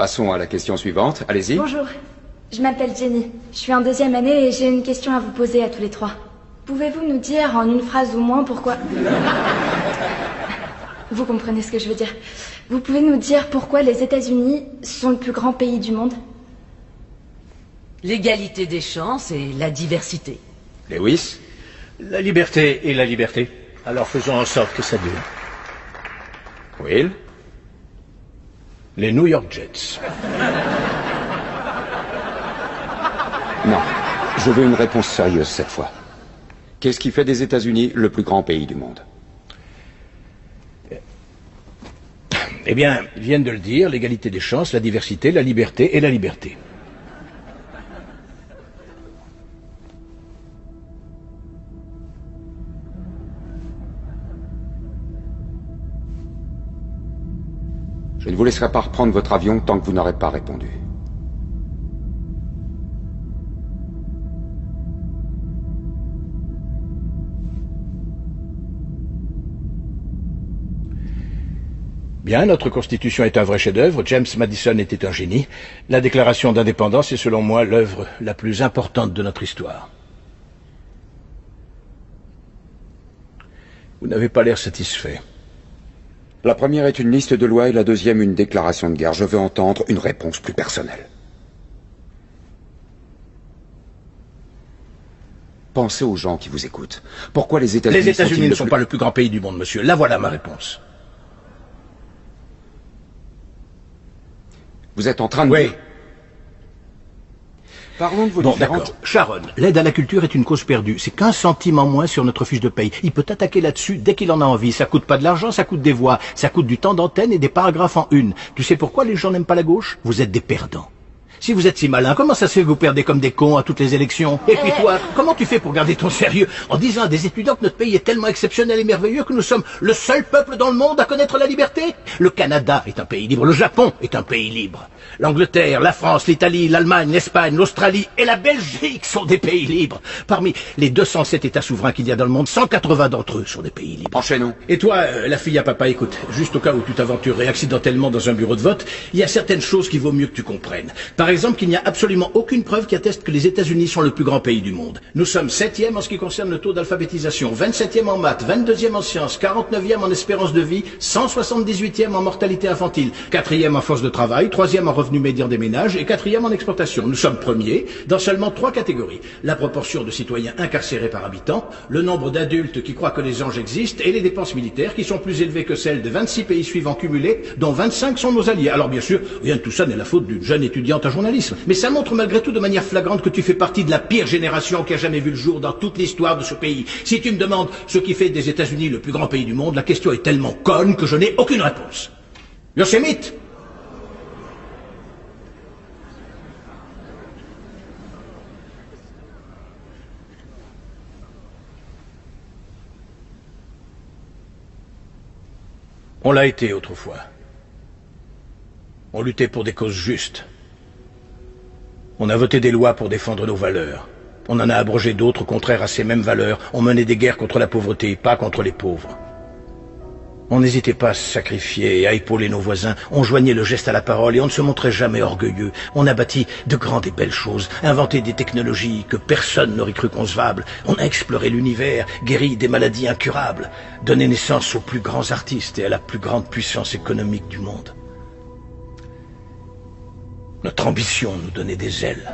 Passons à la question suivante. Allez-y. Bonjour, je m'appelle Jenny. Je suis en 2e année et j'ai une question à vous poser à tous les trois. Pouvez-vous nous dire en une phrase ou moins pourquoi... Vous comprenez ce que je veux dire. Vous pouvez nous dire pourquoi les États-Unis sont le plus grand pays du monde? L'égalité des chances et la diversité. Lewis? La liberté et la liberté. Alors faisons en sorte que ça dure. Will? Les New York Jets. Non. Je veux une réponse sérieuse cette fois. Qu'est-ce qui fait des États-Unis le plus grand pays du monde? Eh bien, ils viennent de le dire, l'égalité des chances, la diversité, la liberté et la liberté. Je ne vous laisserai pas reprendre votre avion tant que vous n'aurez pas répondu. Bien, notre Constitution est un vrai chef-d'œuvre, James Madison était un génie. La Déclaration d'indépendance est selon moi l'œuvre la plus importante de notre histoire. Vous n'avez pas l'air satisfait. La première est une liste de lois et la deuxième une déclaration de guerre. Je veux entendre une réponse plus personnelle. Pensez aux gens qui vous écoutent. Pourquoi les États-Unis Les États-Unis ne sont pas le plus grand pays du monde, monsieur. Là voilà ma réponse. Vous êtes en train de... Oui. Parlons de vos Bon, différentes... d'accord. Sharon, l'aide à la culture est une cause perdue. C'est qu'1 centime en moins sur notre fiche de paye. Il peut attaquer là-dessus dès qu'il en a envie. Ça coûte pas de l'argent, ça coûte des voix. Ça coûte du temps d'antenne et des paragraphes en une. Tu sais pourquoi les gens n'aiment pas la gauche? Vous êtes des perdants. Si vous êtes si malin, comment ça se fait que vous perdez comme des cons à toutes les élections? Et puis toi, comment tu fais pour garder ton sérieux en disant à des étudiants que notre pays est tellement exceptionnel et merveilleux que nous sommes le seul peuple dans le monde à connaître la liberté? Le Canada est un pays libre, le Japon est un pays libre. L'Angleterre, la France, l'Italie, l'Allemagne, l'Espagne, l'Australie et la Belgique sont des pays libres. Parmi les 207 États souverains qu'il y a dans le monde, 180 d'entre eux sont des pays libres. Enchaînons. Et toi, la fille à papa, écoute, juste au cas où tu t'aventurerais accidentellement dans un bureau de vote, il y a certaines choses qu'il vaut mieux que tu comprennes. Par exemple, qu'il n'y a absolument aucune preuve qui atteste que les États-Unis sont le plus grand pays du monde. Nous sommes 7e en ce qui concerne le taux d'alphabétisation, 27e en maths, 22e en sciences, 49e en espérance de vie, 178e en mortalité infantile, 4e en force de travail, 3e en revenu médian des ménages et 4e en exportation. Nous sommes premiers dans seulement 3 catégories. La proportion de citoyens incarcérés par habitant, le nombre d'adultes qui croient que les anges existent et les dépenses militaires qui sont plus élevées que celles de 26 pays suivants cumulés, dont 25 sont nos alliés. Alors bien sûr, rien de tout ça n'est la faute d'une jeune étudiante en journalisme. Mais ça montre malgré tout de manière flagrante que tu fais partie de la pire génération qui a jamais vu le jour dans toute l'histoire de ce pays. Si tu me demandes ce qui fait des États-Unis le plus grand pays du monde, la question est tellement conne que je n'ai aucune réponse. Yosemite. On l'a été autrefois. On luttait pour des causes justes. On a voté des lois pour défendre nos valeurs. On en a abrogé d'autres contraires à ces mêmes valeurs. On menait des guerres contre la pauvreté, pas contre les pauvres. On n'hésitait pas à se sacrifier et à épauler nos voisins. On joignait le geste à la parole et on ne se montrait jamais orgueilleux. On a bâti de grandes et belles choses, inventé des technologies que personne n'aurait cru concevables. On a exploré l'univers, guéri des maladies incurables, donné naissance aux plus grands artistes et à la plus grande puissance économique du monde. Notre ambition nous donnait des ailes.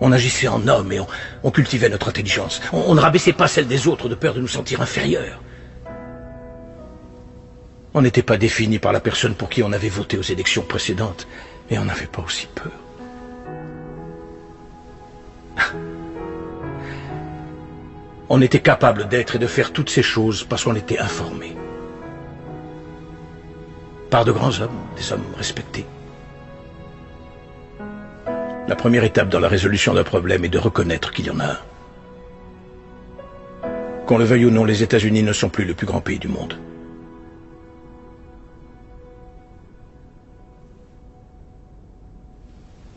On agissait en homme et on cultivait notre intelligence. On ne rabaissait pas celle des autres de peur de nous sentir inférieurs. On n'était pas défini par la personne pour qui on avait voté aux élections précédentes, et on n'avait pas aussi peur. On était capable d'être et de faire toutes ces choses parce qu'on était informés. Par de grands hommes, des hommes respectés. La première étape dans la résolution d'un problème est de reconnaître qu'il y en a un. Qu'on le veuille ou non, les États-Unis ne sont plus le plus grand pays du monde.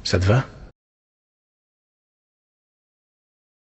Ça te va ?